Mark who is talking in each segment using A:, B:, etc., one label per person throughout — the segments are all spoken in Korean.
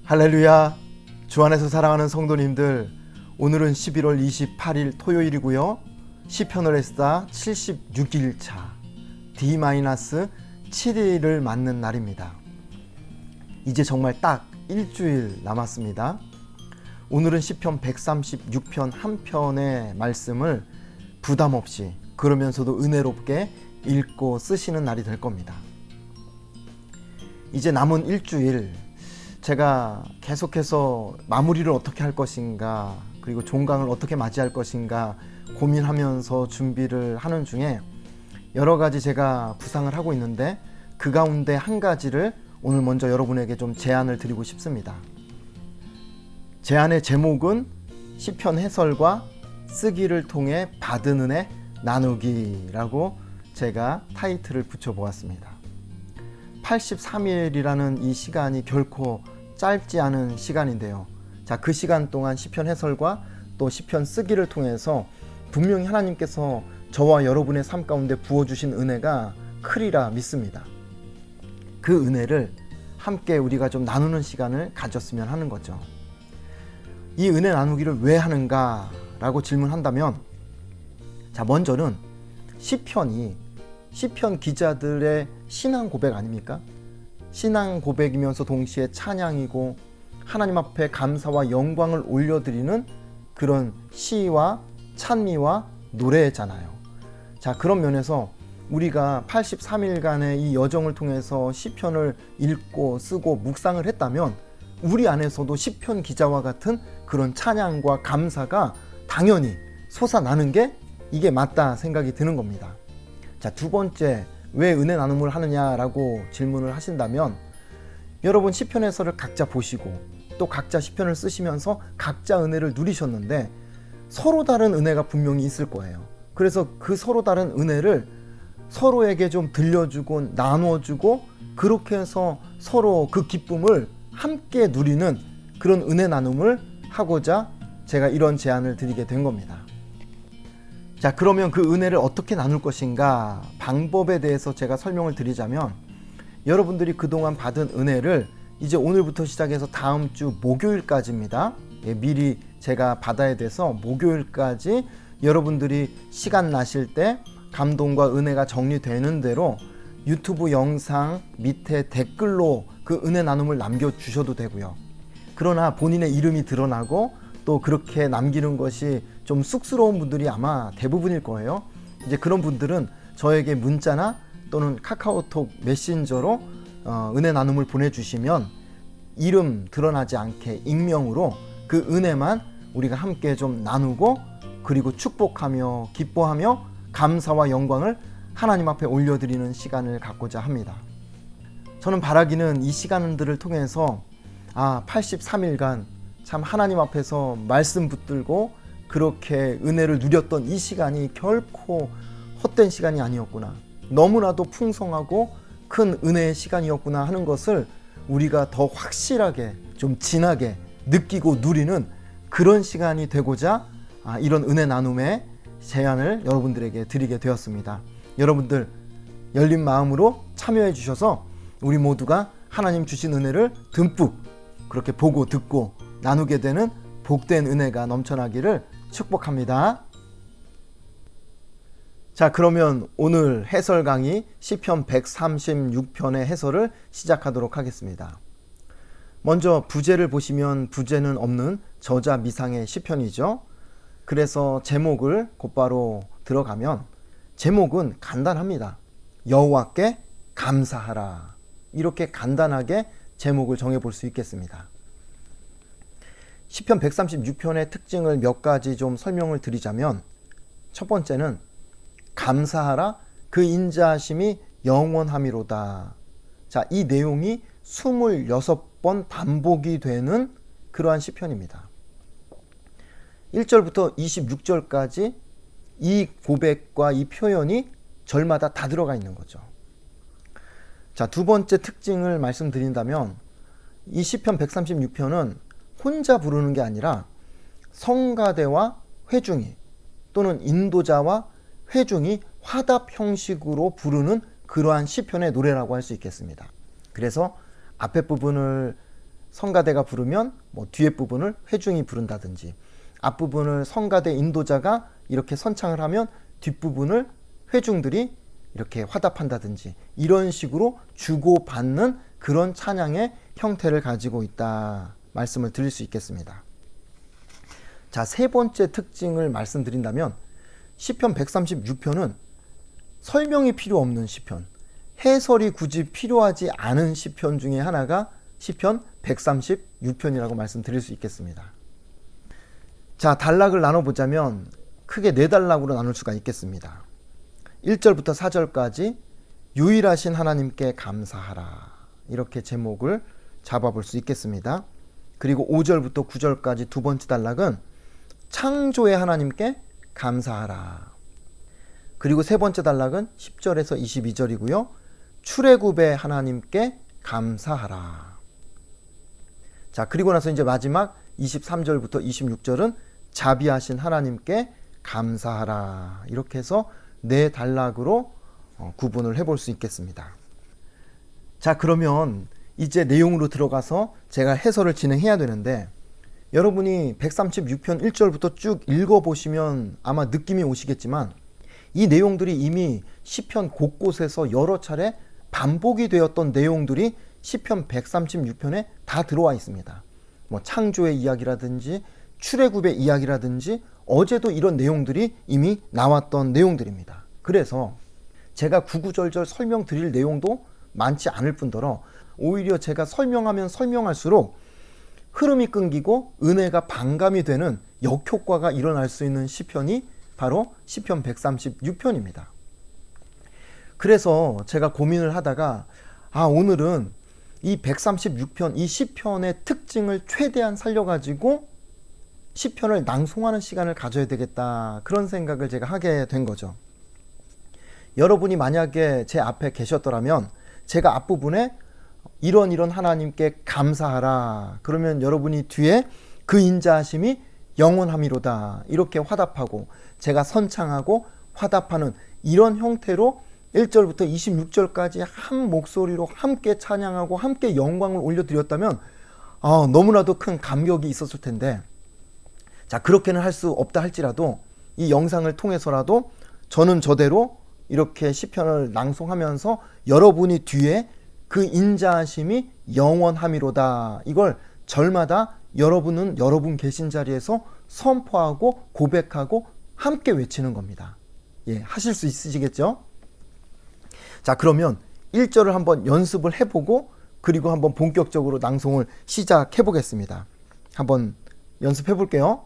A: 할렐루야. 주 안에서 사랑하는 성도님들, 오늘은 11월 28일 토요일이고요. 시편을 했다 76일차 D-7일을 맞는 날입니다. 이제 정말 딱 일주일 남았습니다. 오늘은 시편 136편 한 편의 말씀을 부담 없이 그러면서도 은혜롭게 읽고 쓰시는 날이 될 겁니다. 이제 남은 일주일 제가 계속해서 마무리를 어떻게 할 것인가, 그리고 종강을 어떻게 맞이할 것인가 고민하면서 준비를 하는 중에 여러 가지 제가 구상을 하고 있는데, 그 가운데 한 가지를 오늘 먼저 여러분에게 좀 제안을 드리고 싶습니다. 제안의 제목은 시편 해설과 쓰기를 통해 받은 은혜 나누기라고 제가 타이틀을 붙여보았습니다. 83일이라는 이 시간이 결코 짧지 않은 시간인데요. 자, 그 시간 동안 시편 해설과 또 시편 쓰기를 통해서 분명히 하나님께서 저와 여러분의 삶 가운데 부어주신 은혜가 크리라 믿습니다. 그 은혜를 함께 우리가 좀 나누는 시간을 가졌으면 하는 거죠. 이 은혜 나누기를 왜 하는가 라고 질문한다면, 자, 먼저는 시편 기자들의 신앙 고백 아닙니까? 신앙 고백이면서 동시에 찬양이고 하나님 앞에 감사와 영광을 올려드리는 그런 시와 찬미와 노래잖아요. 자, 그런 면에서 우리가 83일간의 이 여정을 통해서 시편을 읽고 쓰고 묵상을 했다면 우리 안에서도 시편 기자와 같은 그런 찬양과 감사가 당연히 솟아나는 게 이게 맞다 생각이 드는 겁니다. 자, 두 번째, 왜 은혜 나눔을 하느냐라고 질문을 하신다면, 여러분 시편 해설을 각자 보시고 또 각자 시편을 쓰시면서 각자 은혜를 누리셨는데 서로 다른 은혜가 분명히 있을 거예요. 그래서 그 서로 다른 은혜를 서로에게 좀 들려주고 나눠주고, 그렇게 해서 서로 그 기쁨을 함께 누리는 그런 은혜 나눔을 하고자 제가 이런 제안을 드리게 된 겁니다. 자, 그러면 그 은혜를 어떻게 나눌 것인가, 방법에 대해서 제가 설명을 드리자면, 여러분들이 그동안 받은 은혜를 이제 오늘부터 시작해서 다음 주 목요일까지입니다. 미리 제가 받아야 돼서 목요일까지 여러분들이 시간 나실 때 감동과 은혜가 정리되는 대로 유튜브 영상 밑에 댓글로 그 은혜 나눔을 남겨주셔도 되고요. 그러나 본인의 이름이 드러나고 또 그렇게 남기는 것이 좀 쑥스러운 분들이 아마 대부분일 거예요. 이제 그런 분들은 저에게 문자나 또는 카카오톡 메신저로 은혜 나눔을 보내주시면 이름 드러나지 않게 익명으로 그 은혜만 우리가 함께 좀 나누고, 그리고 축복하며 기뻐하며 감사와 영광을 하나님 앞에 올려드리는 시간을 갖고자 합니다. 저는 바라기는 이 시간들을 통해서 83일간 참 하나님 앞에서 말씀 붙들고 그렇게 은혜를 누렸던 이 시간이 결코 헛된 시간이 아니었구나, 너무나도 풍성하고 큰 은혜의 시간이었구나 하는 것을 우리가 더 확실하게 좀 진하게 느끼고 누리는 그런 시간이 되고자 이런 은혜 나눔의 제안을 여러분들에게 드리게 되었습니다. 여러분들 열린 마음으로 참여해 주셔서 우리 모두가 하나님 주신 은혜를 듬뿍 그렇게 보고 듣고 나누게 되는 복된 은혜가 넘쳐나기를 축복합니다. 자, 그러면 오늘 해설 강의 시편 136편의 해설을 시작하도록 하겠습니다. 먼저 부제를 보시면 부제는 없는 저자미상의 시편이죠. 그래서 제목을 곧바로 들어가면 제목은 간단합니다. 여호와께 감사하라. 이렇게 간단하게 제목을 정해볼 수 있겠습니다. 시편 136편의 특징을 몇 가지 좀 설명을 드리자면, 첫 번째는 감사하라, 그 인자하심이 영원함이로다. 자, 이 내용이 26번 반복이 되는 그러한 시편입니다. 1절부터 26절까지 이 고백과 이 표현이 절마다 다 들어가 있는 거죠. 자, 두 번째 특징을 말씀드린다면, 이 시편 136편은 혼자 부르는 게 아니라 성가대와 회중이 또는 인도자와 회중이 화답 형식으로 부르는 그러한 시편의 노래라고 할 수 있겠습니다. 그래서 앞에 부분을 성가대가 부르면 뭐 뒤에 부분을 회중이 부른다든지, 앞부분을 성가대 인도자가 이렇게 선창을 하면 뒷부분을 회중들이 이렇게 화답한다든지, 이런 식으로 주고받는 그런 찬양의 형태를 가지고 있다 말씀을 드릴 수 있겠습니다. 자, 세 번째 특징을 말씀드린다면, 시편 136편은 설명이 필요 없는 시편, 해설이 굳이 필요하지 않은 시편 중에 하나가 시편 136편이라고 말씀드릴 수 있겠습니다. 자, 단락을 나눠보자면 크게 네 단락으로 나눌 수가 있겠습니다. 1절부터 4절까지 유일하신 하나님께 감사하라, 이렇게 제목을 잡아볼 수 있겠습니다. 그리고 5절부터 9절까지 두 번째 단락은 창조의 하나님께 감사하라. 그리고 세 번째 단락은 10절에서 22절이고요. 출애굽의 하나님께 감사하라. 자, 그리고 나서 이제 마지막 23절부터 26절은 자비하신 하나님께 감사하라. 이렇게 해서 네 단락으로 구분을 해볼 수 있겠습니다. 자, 그러면 이제 내용으로 들어가서 제가 해설을 진행해야 되는데, 여러분이 136편 1절부터 쭉 읽어보시면 아마 느낌이 오시겠지만, 이 내용들이 이미 시편 곳곳에서 여러 차례 반복이 되었던 내용들이 시편 136편에 다 들어와 있습니다. 뭐 창조의 이야기라든지 출애굽의 이야기라든지 어제도 이런 내용들이 이미 나왔던 내용들입니다. 그래서 제가 구구절절 설명드릴 내용도 많지 않을 뿐더러 오히려 제가 설명하면 설명할수록 흐름이 끊기고 은혜가 반감이 되는 역효과가 일어날 수 있는 시편이 바로 시편 136편입니다. 그래서 제가 고민을 하다가 오늘은 이 136편, 이 시편의 특징을 최대한 살려가지고 시편을 낭송하는 시간을 가져야 되겠다, 그런 생각을 제가 하게 된 거죠. 여러분이 만약에 제 앞에 계셨더라면 제가 앞부분에 이런 하나님께 감사하라, 그러면 여러분이 뒤에 그 인자하심이 영원함이로다, 이렇게 화답하고 제가 선창하고 화답하는 이런 형태로 1절부터 26절까지 한 목소리로 함께 찬양하고 함께 영광을 올려드렸다면 너무나도 큰 감격이 있었을 텐데, 자, 그렇게는 할 수 없다 할지라도 이 영상을 통해서라도 저는 저대로 이렇게 시편을 낭송하면서 여러분이 뒤에 그 인자하심이 영원함이로다, 이걸 절마다 여러분은 여러분 계신 자리에서 선포하고 고백하고 함께 외치는 겁니다. 예, 하실 수 있으시겠죠? 자, 그러면 1절을 한번 연습을 해보고 그리고 한번 본격적으로 낭송을 시작해 보겠습니다. 한번 연습해 볼게요.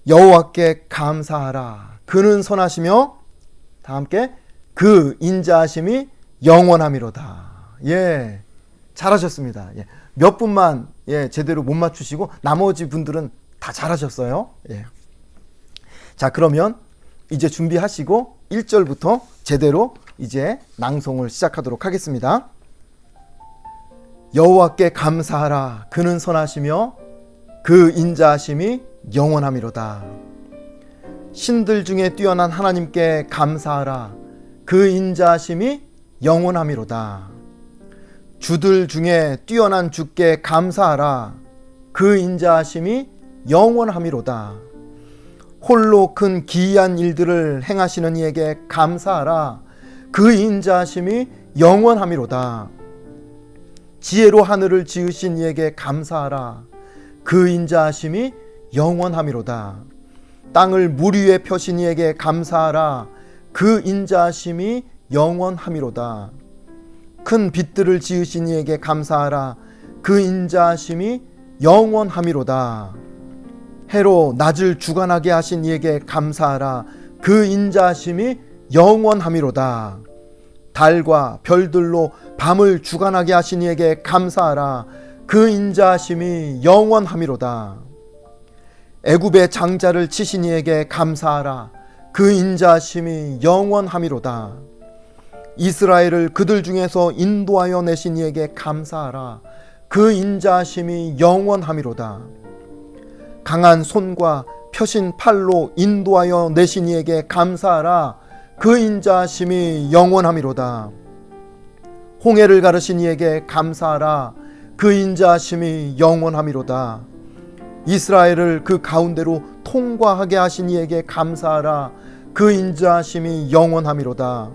A: 여호와께 감사하라, 그는 선하시며, 다 함께, 그 인자하심이 영원함이로다. 예, 잘하셨습니다. 예, 몇 분만 제대로 못 맞추시고 나머지 분들은 다 잘하셨어요. 예. 자, 그러면 이제 준비하시고 1절부터 제대로 이제 낭송을 시작하도록 하겠습니다. 여호와께 감사하라, 그는 선하시며 그 인자하심이 영원함이로다. 신들 중에 뛰어난 하나님께 감사하라, 그 인자하심이 영원함이로다. 주들 중에 뛰어난 주께 감사하라, 그 인자하심이 영원함이로다. 홀로 큰 기이한 일들을 행하시는 이에게 감사하라, 그 인자하심이 영원함이로다. 지혜로 하늘을 지으신 이에게 감사하라, 그 인자하심이 영원함이로다. 땅을 물 위에 펴신 이에게 감사하라, 그 인자하심이 영원함이로다. 큰 빛들을 지으신 이에게 감사하라, 그 인자하심이 영원함이로다. 해로 낮을 주관하게 하신 이에게 감사하라, 그 인자하심이 영원함이로다. 달과 별들로 밤을 주관하게 하신 이에게 감사하라, 그 인자하심이 영원함이로다. 애굽의 장자를 치신 이에게 감사하라, 그 인자하심이 영원함이로다. 이스라엘을 그들 중에서 인도하여 내신 이에게 감사하라, 그 인자하심이 영원함이로다. 강한 손과 펴신 팔로 인도하여 내신 이에게 감사하라, 그 인자하심이 영원함이로다. 홍해를 가르신 이에게 감사하라, 그 인자하심이 영원함이로다. 이스라엘을 그 가운데로 통과하게 하신 이에게 감사하라. 그 인자하심이 영원함이로다.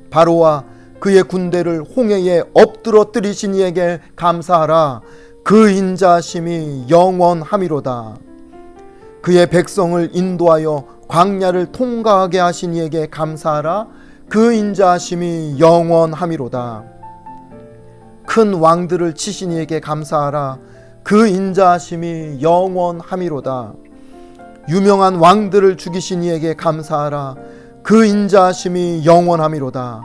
A: 바로와 그의 군대를 홍해에 엎드러뜨리신 이에게 감사하라. 그 인자하심이 영원함이로다. 그의 백성을 인도하여 광야를 통과하게 하신 이에게 감사하라. 그 인자하심이 영원함이로다. 큰 왕들을 치신 이에게 감사하라. 그 인자하심이 영원함이로다. 유명한 왕들을 죽이신 이에게 감사하라. 그 인자하심이 영원함이로다.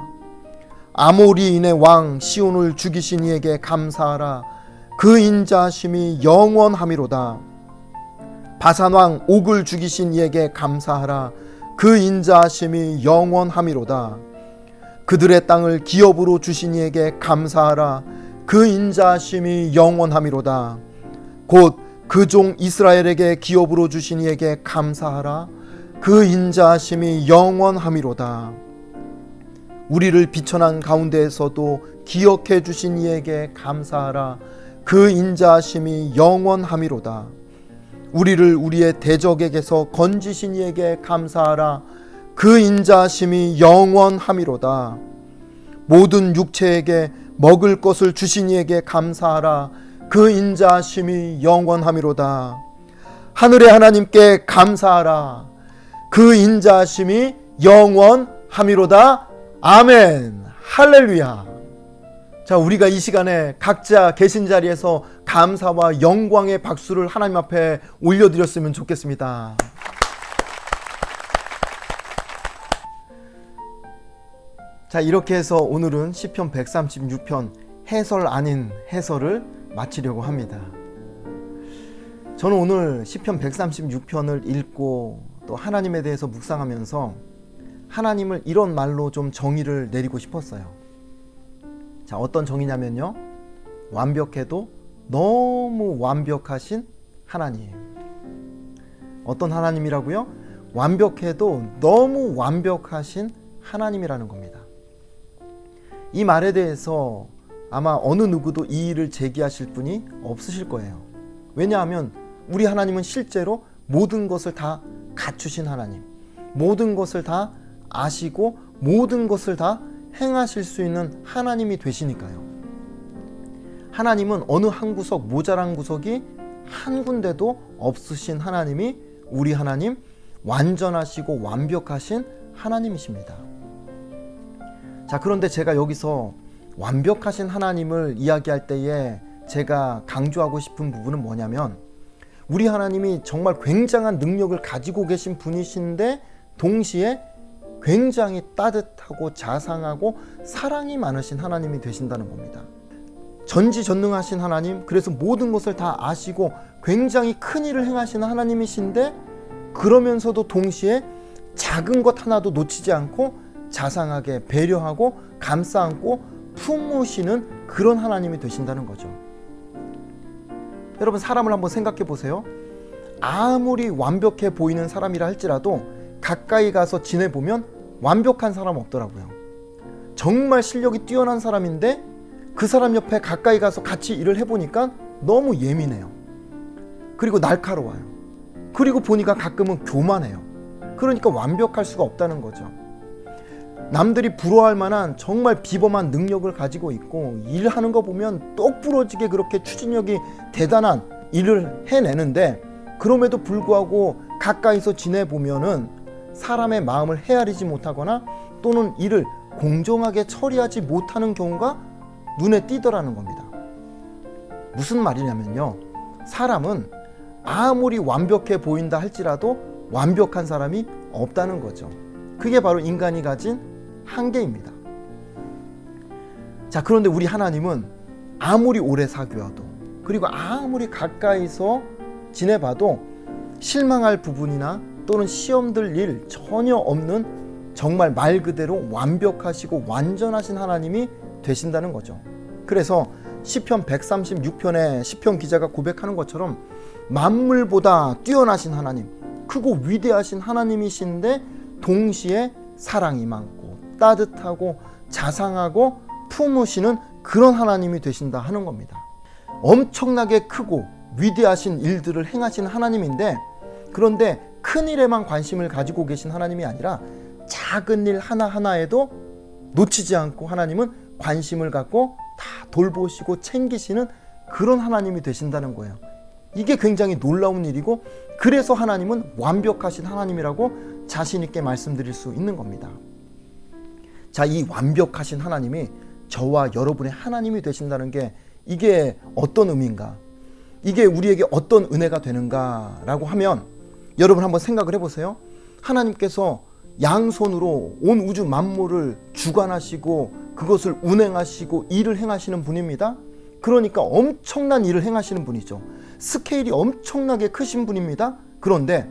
A: 아모리인의 왕 시온을 죽이신 이에게 감사하라. 그 인자하심이 영원함이로다. 바산왕 옥을 죽이신 이에게 감사하라. 그 인자하심이 영원함이로다. 그들의 땅을 기업으로 주신 이에게 감사하라. 그 인자하심이 영원함이로다. 곧 그 종 이스라엘에게 기업으로 주신 이에게 감사하라. 그 인자하심이 영원함이로다. 우리를 비천한 가운데에서도 기억해 주신 이에게 감사하라. 그 인자하심이 영원함이로다. 우리를 우리의 대적에게서 건지신 이에게 감사하라. 그 인자하심이 영원함이로다. 모든 육체에게 먹을 것을 주신 이에게 감사하라. 그 인자하심이 영원함이로다. 하늘의 하나님께 감사하라. 그 인자하심이 영원함이로다. 아멘. 할렐루야. 자, 우리가 이 시간에 각자 계신 자리에서 감사와 영광의 박수를 하나님 앞에 올려드렸으면 좋겠습니다. 자, 이렇게 해서 오늘은 시편 136편 해설 아닌 해설을 마치려고 합니다. 저는 오늘 시편 136편을 읽고 또 하나님에 대해서 묵상하면서 하나님을 이런 말로 좀 정의를 내리고 싶었어요. 자, 어떤 정의냐면요, 완벽해도 너무 완벽하신 하나님. 어떤 하나님이라고요? 완벽해도 너무 완벽하신 하나님이라는 겁니다. 이 말에 대해서 아마 어느 누구도 이의를 제기하실 분이 없으실 거예요. 왜냐하면 우리 하나님은 실제로 모든 것을 다 갖추신 하나님, 모든 것을 다 아시고 모든 것을 다 행하실 수 있는 하나님이 되시니까요. 하나님은 어느 한 구석, 모자란 구석이 한 군데도 없으신 하나님이 우리 하나님, 완전하시고 완벽하신 하나님이십니다. 자, 그런데 제가 여기서 완벽하신 하나님을 이야기할 때에 제가 강조하고 싶은 부분은 뭐냐면, 우리 하나님이 정말 굉장한 능력을 가지고 계신 분이신데 동시에 굉장히 따뜻하고 자상하고 사랑이 많으신 하나님이 되신다는 겁니다. 전지전능하신 하나님, 그래서 모든 것을 다 아시고 굉장히 큰 일을 행하시는 하나님이신데, 그러면서도 동시에 작은 것 하나도 놓치지 않고 자상하게 배려하고 감싸 안고 품으시는 그런 하나님이 되신다는 거죠. 여러분, 사람을 한번 생각해 보세요. 아무리 완벽해 보이는 사람이라 할지라도 가까이 가서 지내보면 완벽한 사람 없더라고요. 정말 실력이 뛰어난 사람인데 그 사람 옆에 가까이 가서 같이 일을 해보니까 너무 예민해요. 그리고 날카로워요. 그리고 보니까 가끔은 교만해요. 그러니까 완벽할 수가 없다는 거죠. 남들이 부러워할 만한 정말 비범한 능력을 가지고 있고 일하는 거 보면 똑부러지게 그렇게 추진력이 대단한 일을 해내는데, 그럼에도 불구하고 가까이서 지내보면은 사람의 마음을 헤아리지 못하거나 또는 일을 공정하게 처리하지 못하는 경우가 눈에 띄더라는 겁니다. 무슨 말이냐면요, 사람은 아무리 완벽해 보인다 할지라도 완벽한 사람이 없다는 거죠. 그게 바로 인간이 가진 한계입니다. 자, 그런데 우리 하나님은 아무리 오래 사귀어도, 그리고 아무리 가까이서 지내봐도 실망할 부분이나 또는 시험들 일 전혀 없는 정말 말 그대로 완벽하시고 완전하신 하나님이 되신다는 거죠. 그래서 시편 136편에 시편 기자가 고백하는 것처럼 만물보다 뛰어나신 하나님, 크고 위대하신 하나님이신데 동시에 사랑이 많고 따뜻하고 자상하고 품으시는 그런 하나님이 되신다 하는 겁니다. 엄청나게 크고 위대하신 일들을 행하신 하나님인데, 그런데 큰 일에만 관심을 가지고 계신 하나님이 아니라 작은 일 하나하나에도 놓치지 않고 하나님은 관심을 갖고 다 돌보시고 챙기시는 그런 하나님이 되신다는 거예요. 이게 굉장히 놀라운 일이고, 그래서 하나님은 완벽하신 하나님이라고 자신 있게 말씀드릴 수 있는 겁니다. 자, 이 완벽하신 하나님이 저와 여러분의 하나님이 되신다는 게 이게 어떤 의미인가? 이게 우리에게 어떤 은혜가 되는가라고 하면, 여러분 한번 생각을 해보세요. 하나님께서 양손으로 온 우주 만물을 주관하시고 그것을 운행하시고 일을 행하시는 분입니다. 그러니까 엄청난 일을 행하시는 분이죠. 스케일이 엄청나게 크신 분입니다. 그런데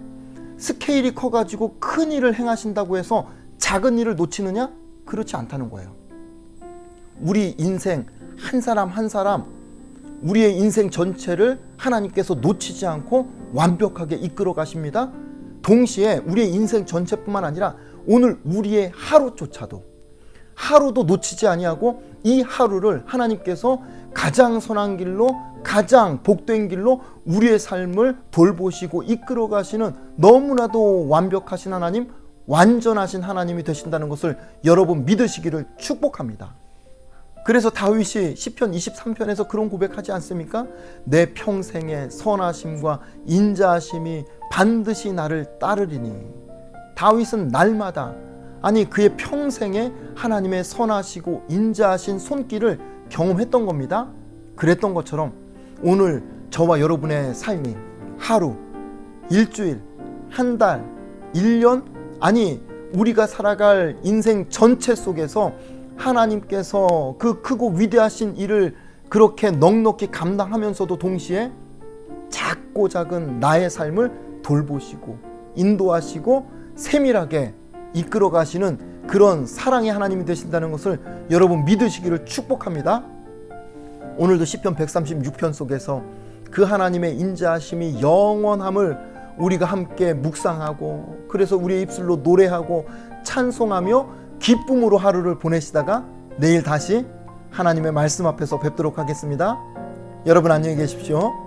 A: 스케일이 커가지고 큰 일을 행하신다고 해서 작은 일을 놓치느냐? 그렇지 않다는 거예요. 우리 인생 한 사람 한 사람, 우리의 인생 전체를 하나님께서 놓치지 않고 완벽하게 이끌어 가십니다. 동시에 우리의 인생 전체뿐만 아니라 오늘 우리의 하루조차도, 하루도 놓치지 아니하고 이 하루를 하나님께서 가장 선한 길로, 가장 복된 길로 우리의 삶을 돌보시고 이끌어 가시는 너무나도 완벽하신 하나님, 완전하신 하나님이 되신다는 것을 여러분 믿으시기를 축복합니다. 그래서 다윗이 시편 23편에서 그런 고백하지 않습니까? 내 평생의 선하심과 인자하심이 반드시 나를 따르리니. 다윗은 날마다, 아니 그의 평생에 하나님의 선하시고 인자하신 손길을 경험했던 겁니다. 그랬던 것처럼 오늘 저와 여러분의 삶이 하루, 일주일, 한 달, 1년, 아니 우리가 살아갈 인생 전체 속에서 하나님께서 그 크고 위대하신 일을 그렇게 넉넉히 감당하면서도 동시에 작고 작은 나의 삶을 돌보시고 인도하시고 세밀하게 이끌어 가시는 그런 사랑의 하나님이 되신다는 것을 여러분 믿으시기를 축복합니다. 오늘도 시편 136편 속에서 그 하나님의 인자하심이 영원함을 우리가 함께 묵상하고, 그래서 우리의 입술로 노래하고 찬송하며 기쁨으로 하루를 보내시다가 내일 다시 하나님의 말씀 앞에서 뵙도록 하겠습니다. 여러분 안녕히 계십시오.